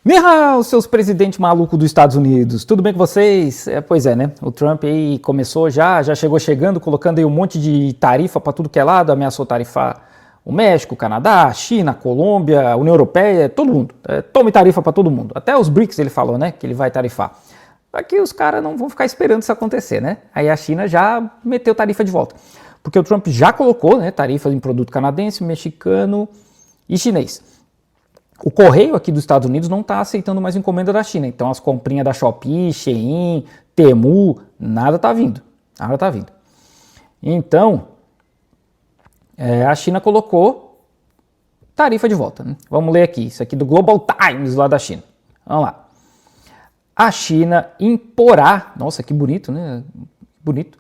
Ni hao, seus presidentes malucos dos Estados Unidos, tudo bem com vocês? Pois é, né? O Trump aí começou já chegou chegando, colocando aí um monte de tarifa para tudo que é lado, ameaçou tarifar o México, o Canadá, a China, a Colômbia, a União Europeia, todo mundo. Tome tarifa para todo mundo. Até os BRICS ele falou, né? Que ele vai tarifar. Aqui os caras não vão ficar esperando isso acontecer, né? Aí a China já meteu tarifa de volta. Porque o Trump já colocou, né, tarifas em produto canadense, mexicano e chinês. O correio aqui dos Estados Unidos não está aceitando mais encomenda da China. Então as comprinhas da Shopee, Shein, Temu, nada está vindo. Nada está vindo. Então, a China colocou tarifa de volta, né? Vamos ler aqui, isso aqui do Global Times lá da China. Vamos lá. A China imporá, nossa que bonito, né? Bonito.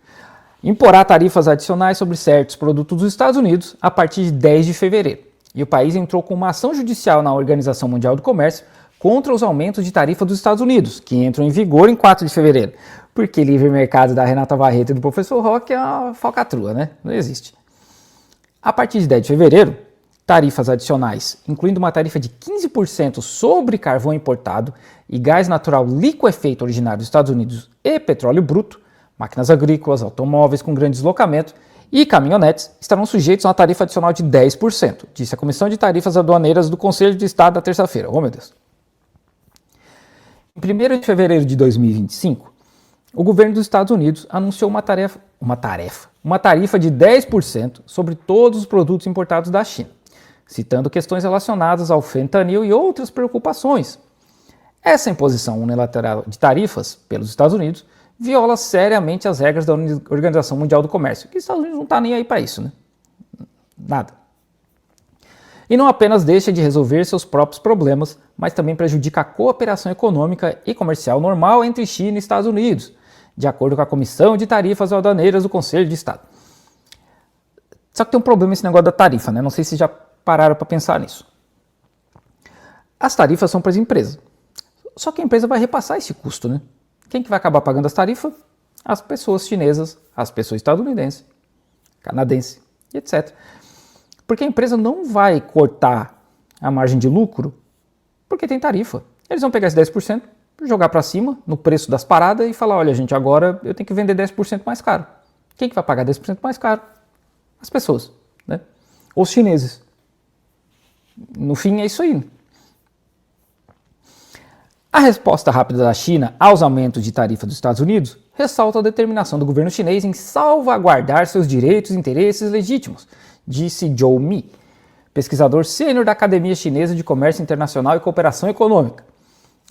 Imporá tarifas adicionais sobre certos produtos dos Estados Unidos a partir de 10 de fevereiro. E o país entrou com uma ação judicial na Organização Mundial do Comércio contra os aumentos de tarifa dos Estados Unidos, que entram em vigor em 4 de fevereiro. Porque livre mercado da Renata Varreta e do professor Roque é uma falcatrua, né? Não existe. A partir de 10 de fevereiro, tarifas adicionais, incluindo uma tarifa de 15% sobre carvão importado e gás natural liquefeito originário dos Estados Unidos e petróleo bruto, máquinas agrícolas, automóveis com grande deslocamento e caminhonetes estarão sujeitos a uma tarifa adicional de 10%, disse a Comissão de Tarifas Aduaneiras do Conselho de Estado na terça-feira. Oh, meu Deus. Em 1º de fevereiro de 2025, o governo dos Estados Unidos anunciou uma tarifa de 10% sobre todos os produtos importados da China, citando questões relacionadas ao fentanil e outras preocupações. Essa imposição unilateral de tarifas pelos Estados Unidos viola seriamente as regras da Organização Mundial do Comércio, que os Estados Unidos não está nem aí para isso, né? Nada. E não apenas deixa de resolver seus próprios problemas, mas também prejudica a cooperação econômica e comercial normal entre China e Estados Unidos, de acordo com a Comissão de Tarifas Aduaneiras do Conselho de Estado. Só que tem um problema esse negócio da tarifa, né? Não sei se já pararam para pensar nisso. As tarifas são para as empresas. Só que a empresa vai repassar esse custo, né? Quem que vai acabar pagando as tarifas? As pessoas chinesas, as pessoas estadunidenses, canadenses, etc. Porque a empresa não vai cortar a margem de lucro porque tem tarifa. Eles vão pegar esse 10%, jogar para cima no preço das paradas e falar, olha gente, agora eu tenho que vender 10% mais caro. Quem que vai pagar 10% mais caro? As pessoas, né? Os chineses. No fim é isso aí. A resposta rápida da China aos aumentos de tarifa dos Estados Unidos ressalta a determinação do governo chinês em salvaguardar seus direitos e interesses legítimos, disse Zhou Mi, pesquisador sênior da Academia Chinesa de Comércio Internacional e Cooperação Econômica,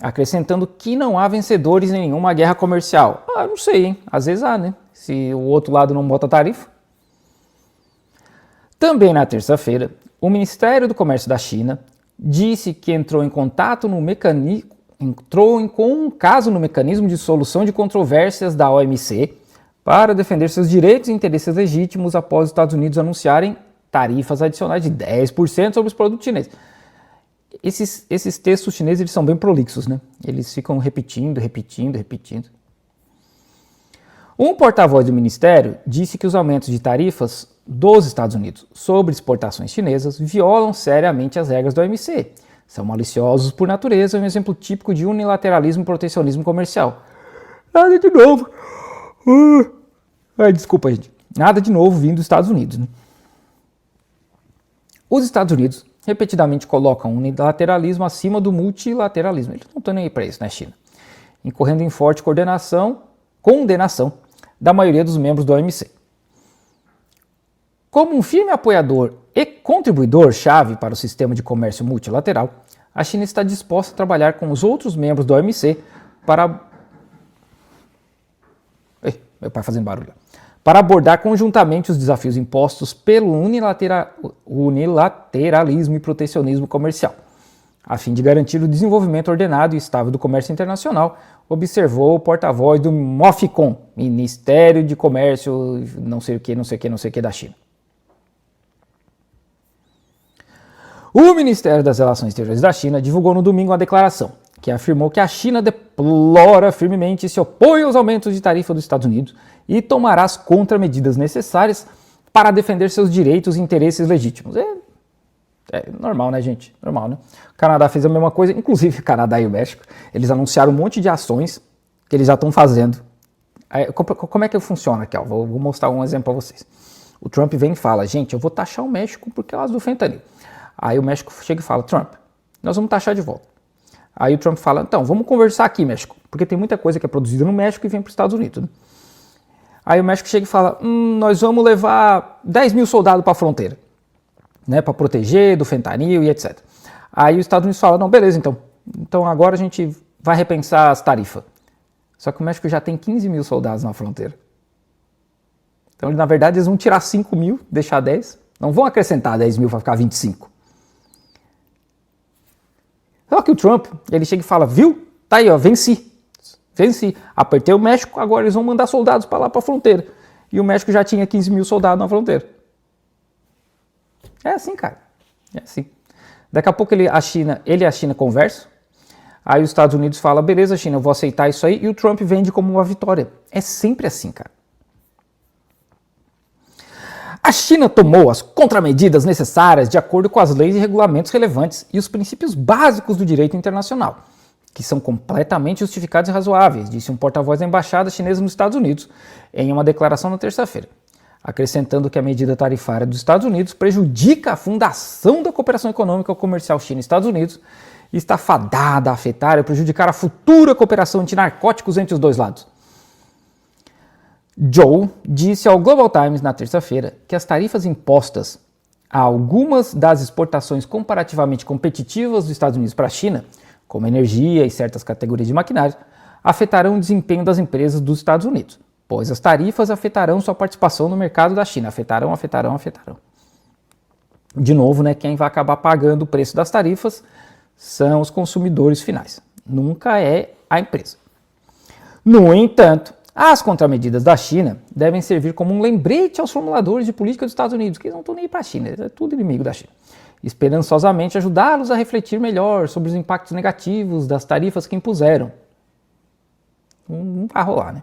acrescentando que não há vencedores em nenhuma guerra comercial. Não sei, hein? Às vezes há, né? Se o outro lado não bota tarifa. Também na terça-feira, o Ministério do Comércio da China disse que entrou com um caso no mecanismo de solução de controvérsias da OMC para defender seus direitos e interesses legítimos após os Estados Unidos anunciarem tarifas adicionais de 10% sobre os produtos chineses. Esses textos chineses eles são bem prolixos, né? Eles ficam repetindo. Um porta-voz do Ministério disse que os aumentos de tarifas dos Estados Unidos sobre exportações chinesas violam seriamente as regras da OMC. São maliciosos por natureza e um exemplo típico de unilateralismo e protecionismo comercial. Nada de novo. Desculpa, gente. Nada de novo vindo dos Estados Unidos, né? Os Estados Unidos repetidamente colocam o unilateralismo acima do multilateralismo. Eles não estão nem aí para isso, né, China? Incorrendo em forte condenação da maioria dos membros da OMC. Como um firme apoiador e contribuidor-chave para o sistema de comércio multilateral, a China está disposta a trabalhar com os outros membros da OMC para abordar conjuntamente os desafios impostos pelo unilateralismo e protecionismo comercial, a fim de garantir o desenvolvimento ordenado e estável do comércio internacional, observou o porta-voz do MOFCOM, Ministério de Comércio não sei o que da China. O Ministério das Relações Exteriores da China divulgou no domingo uma declaração que afirmou que a China deplora firmemente e se opõe aos aumentos de tarifa dos Estados Unidos e tomará as contramedidas necessárias para defender seus direitos e interesses legítimos. É normal, né, gente? Normal, né? O Canadá fez a mesma coisa, inclusive o Canadá e o México. Eles anunciaram um monte de ações que eles já estão fazendo. Aí, como é que funciona aqui? Ó? Vou mostrar um exemplo para vocês. O Trump vem e fala, gente, eu vou taxar o México por causa do fentanil. Aí o México chega e fala, Trump, nós vamos taxar de volta. Aí o Trump fala, então, vamos conversar aqui, México, porque tem muita coisa que é produzida no México e vem para os Estados Unidos. Né? Aí o México chega e fala, nós vamos levar 10 mil soldados para a fronteira, né, para proteger do fentanil e etc. Aí os Estados Unidos falam, não, beleza, então agora a gente vai repensar as tarifas. Só que o México já tem 15 mil soldados na fronteira. Então, na verdade, eles vão tirar 5 mil, deixar 10. Não vão acrescentar 10 mil para ficar 25. Só que o Trump, ele chega e fala, viu? Tá aí, ó, venci. Apertei o México, agora eles vão mandar soldados para lá, para a fronteira. E o México já tinha 15 mil soldados na fronteira. É assim, cara. É assim. Daqui a pouco ele e a China conversam. Aí os Estados Unidos falam, beleza, China, eu vou aceitar isso aí. E o Trump vende como uma vitória. É sempre assim, cara. A China tomou as contramedidas necessárias de acordo com as leis e regulamentos relevantes e os princípios básicos do direito internacional, que são completamente justificados e razoáveis, disse um porta-voz da embaixada chinesa nos Estados Unidos em uma declaração na terça-feira, acrescentando que a medida tarifária dos Estados Unidos prejudica a fundação da cooperação econômica e comercial China-Estados Unidos e está fadada a afetar e prejudicar a futura cooperação antinarcóticos entre os dois lados. Zhou disse ao Global Times na terça-feira que as tarifas impostas a algumas das exportações comparativamente competitivas dos Estados Unidos para a China, como energia e certas categorias de maquinário, afetarão o desempenho das empresas dos Estados Unidos, pois as tarifas afetarão sua participação no mercado da China. Afetarão. De novo, né, quem vai acabar pagando o preço das tarifas são os consumidores finais, nunca é a empresa. No entanto, as contramedidas da China devem servir como um lembrete aos formuladores de política dos Estados Unidos, que eles não estão nem para a China, é tudo inimigo da China, esperançosamente ajudá-los a refletir melhor sobre os impactos negativos das tarifas que impuseram. Não vai rolar, né?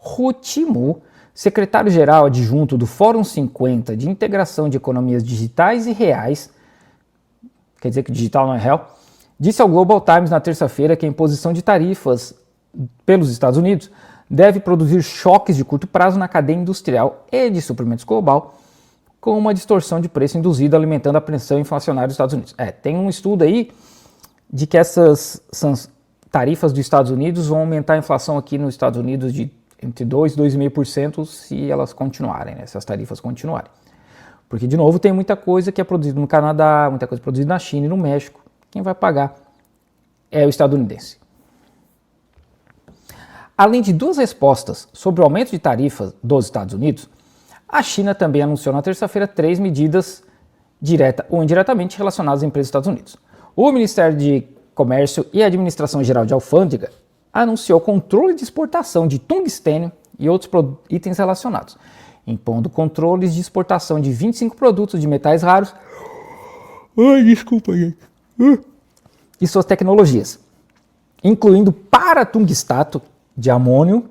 Hu Timu, secretário-geral adjunto do Fórum 50 de Integração de Economias Digitais e Reais, quer dizer que digital não é real, disse ao Global Times na terça-feira que a imposição de tarifas pelos Estados Unidos deve produzir choques de curto prazo na cadeia industrial e de suprimentos global, com uma distorção de preço induzida alimentando a pressão inflacionária dos Estados Unidos. Tem um estudo aí de que essas tarifas dos Estados Unidos vão aumentar a inflação aqui nos Estados Unidos de entre 2% e 2,5% se elas continuarem, né, se as tarifas continuarem. Porque, de novo, tem muita coisa que é produzida no Canadá, muita coisa produzida na China e no México. Quem vai pagar é o estadunidense. Além de duas respostas sobre o aumento de tarifas dos Estados Unidos, a China também anunciou na terça-feira 3 medidas direta ou indiretamente relacionadas às empresas dos Estados Unidos. O Ministério de Comércio e a Administração Geral de Alfândega anunciou controle de exportação de tungstênio e outros itens relacionados, impondo controles de exportação de 25 produtos de metais raros e suas tecnologias, incluindo paratungstato de amônio,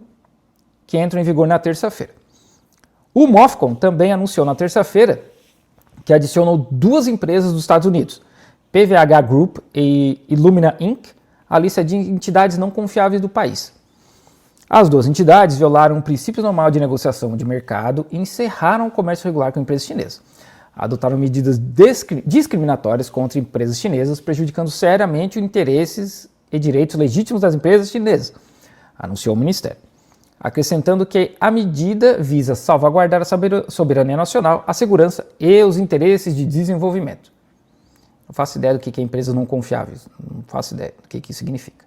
que entram em vigor na terça-feira. O MOFCOM também anunciou na terça-feira que adicionou 2 empresas dos Estados Unidos, PVH Group e Illumina Inc., à lista de entidades não confiáveis do país. As 2 entidades violaram o princípio normal de negociação de mercado e encerraram o comércio regular com empresas chinesas. Adotaram medidas discriminatórias contra empresas chinesas, prejudicando seriamente os interesses e direitos legítimos das empresas chinesas, anunciou o Ministério, acrescentando que a medida visa salvaguardar a soberania nacional, a segurança e os interesses de desenvolvimento. Não faço ideia do que é empresas não confiáveis, não faço ideia do que isso significa.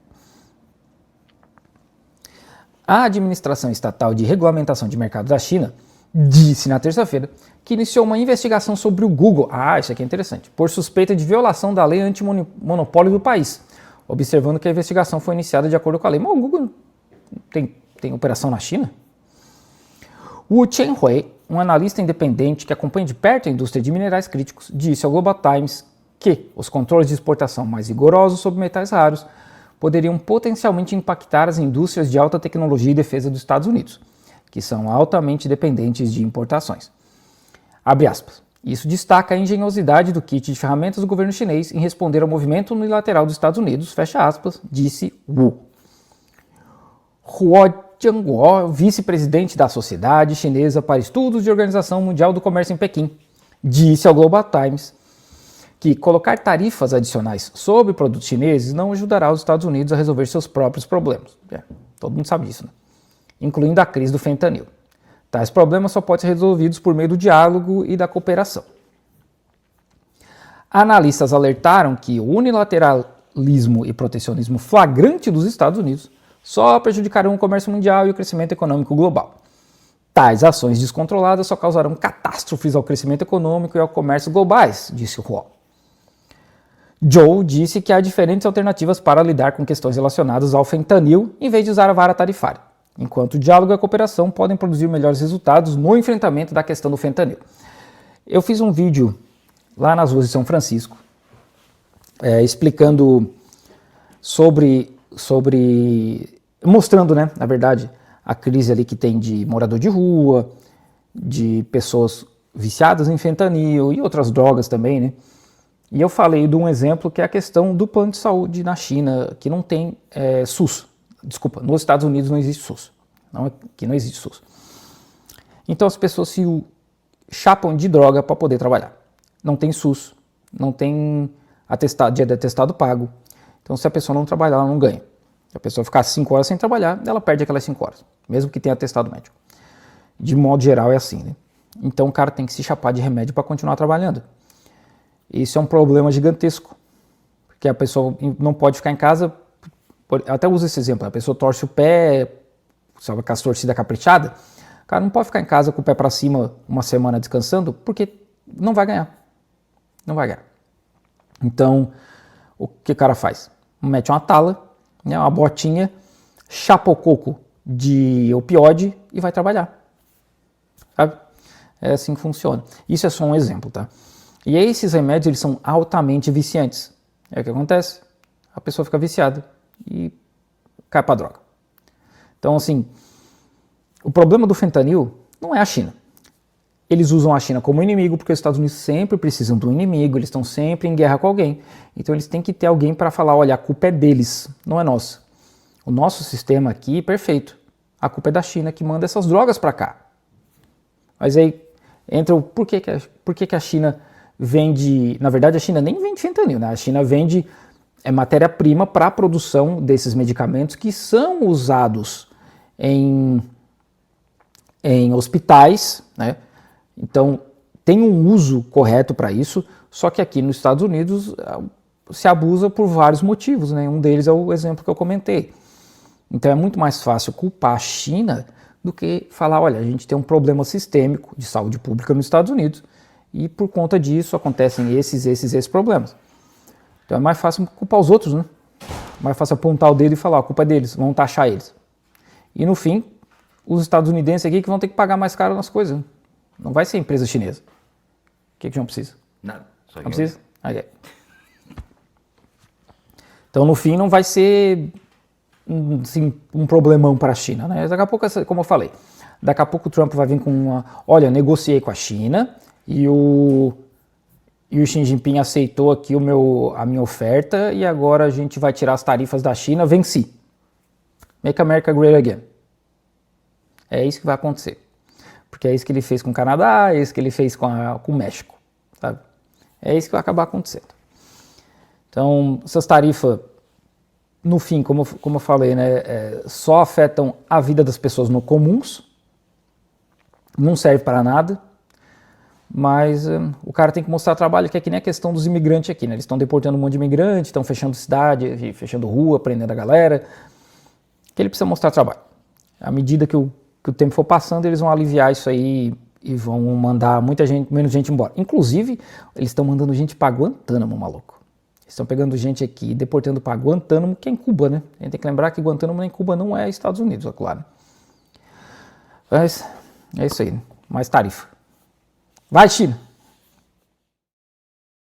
A Administração Estatal de Regulamentação de Mercados da China disse na terça-feira que iniciou uma investigação sobre o Google, isso aqui é interessante, por suspeita de violação da lei antimonopólio do país, observando que a investigação foi iniciada de acordo com a lei. Mas o Google tem operação na China? Wu Chenhui, um analista independente que acompanha de perto a indústria de minerais críticos, disse ao Global Times que os controles de exportação mais rigorosos sobre metais raros poderiam potencialmente impactar as indústrias de alta tecnologia e defesa dos Estados Unidos, que são altamente dependentes de importações. Abre aspas. Isso destaca a engenhosidade do kit de ferramentas do governo chinês em responder ao movimento unilateral dos Estados Unidos, fecha aspas, disse Wu. Huo Jianguo, vice-presidente da Sociedade Chinesa para Estudos de Organização Mundial do Comércio em Pequim, disse ao Global Times que colocar tarifas adicionais sobre produtos chineses não ajudará os Estados Unidos a resolver seus próprios problemas. Todo mundo sabe disso, né? Incluindo a crise do fentanil. Tais problemas só podem ser resolvidos por meio do diálogo e da cooperação. Analistas alertaram que o unilateralismo e protecionismo flagrante dos Estados Unidos só prejudicarão o comércio mundial e o crescimento econômico global. Tais ações descontroladas só causarão catástrofes ao crescimento econômico e ao comércio globais, disse Huo. Zhou disse que há diferentes alternativas para lidar com questões relacionadas ao fentanil em vez de usar a vara tarifária, enquanto o diálogo e a cooperação podem produzir melhores resultados no enfrentamento da questão do fentanil. Eu fiz um vídeo lá nas ruas de São Francisco, explicando mostrando, né, na verdade, a crise ali que tem de morador de rua, de pessoas viciadas em fentanil e outras drogas também, né? E eu falei de um exemplo que é a questão do plano de saúde na China, que não tem SUS. Desculpa, nos Estados Unidos não existe SUS. Que não existe SUS. Então as pessoas se chapam de droga para poder trabalhar. Não tem SUS, não tem dia de atestado pago. Então se a pessoa não trabalhar, ela não ganha. Se a pessoa ficar 5 horas sem trabalhar, ela perde aquelas 5 horas, mesmo que tenha atestado médico. De modo geral é assim, né? Então o cara tem que se chapar de remédio para continuar trabalhando. Isso é um problema gigantesco, porque a pessoa não pode ficar em casa. Eu até uso esse exemplo, a pessoa torce o pé, sabe, com as torcidas caprichadas, o cara não pode ficar em casa com o pé para cima uma semana descansando, porque não vai ganhar. Não vai ganhar. Então, o que o cara faz? Mete uma tala, né, uma botinha, chapa o coco de opioide e vai trabalhar. Sabe? É assim que funciona. Isso é só um exemplo, tá? E aí esses remédios, eles são altamente viciantes. É o que acontece. A pessoa fica viciada e cai pra droga. Então, assim, o problema do fentanil não é a China. Eles usam a China como inimigo porque os Estados Unidos sempre precisam de um inimigo, eles estão sempre em guerra com alguém. Então eles têm que ter alguém para falar, olha, a culpa é deles, não é nossa. O nosso sistema aqui é perfeito. A culpa é da China que manda essas drogas para cá. Mas aí entra o por que a China vende... Na verdade a China nem vende fentanil, né? A China vende matéria-prima para a produção desses medicamentos que são usados em hospitais, né? Então, tem um uso correto para isso, só que aqui nos Estados Unidos se abusa por vários motivos, né? Um deles é o exemplo que eu comentei. Então, é muito mais fácil culpar a China do que falar, olha, a gente tem um problema sistêmico de saúde pública nos Estados Unidos e por conta disso acontecem esses problemas. Então, é mais fácil culpar os outros, né? Mais fácil apontar o dedo e falar, a culpa é deles, vamos taxar eles. E no fim, os estadunidenses aqui que vão ter que pagar mais caro nas coisas, né? Não vai ser a empresa chinesa. O que o João precisa? Nada. Só não precisa? Okay. Então, no fim, não vai ser assim, um problemão para a China, né? Daqui a pouco, como eu falei, daqui a pouco o Trump vai vir com uma... Olha, negociei com a China e o Xi Jinping aceitou aqui a minha oferta e agora a gente vai tirar as tarifas da China, venci. Make America Great Again. É isso que vai acontecer. Porque é isso que ele fez com o Canadá, é isso que ele fez com o México, sabe? É isso que vai acabar acontecendo. Então, essas tarifas, no fim, como eu falei, né, só afetam a vida das pessoas no comuns, não serve para nada, mas o cara tem que mostrar trabalho, que é que nem a questão dos imigrantes aqui, né? Eles estão deportando um monte de imigrantes, estão fechando cidade, fechando rua, prendendo a galera, que ele precisa mostrar trabalho. À medida que o tempo for passando, eles vão aliviar isso aí e vão mandar menos gente embora. Inclusive, eles estão mandando gente para Guantánamo, maluco. Eles estão pegando gente aqui e deportando para Guantánamo, que é em Cuba, né? A gente tem que lembrar que Guantánamo em Cuba não é Estados Unidos, é claro. Mas é isso aí, né? Mais tarifa. Vai, China!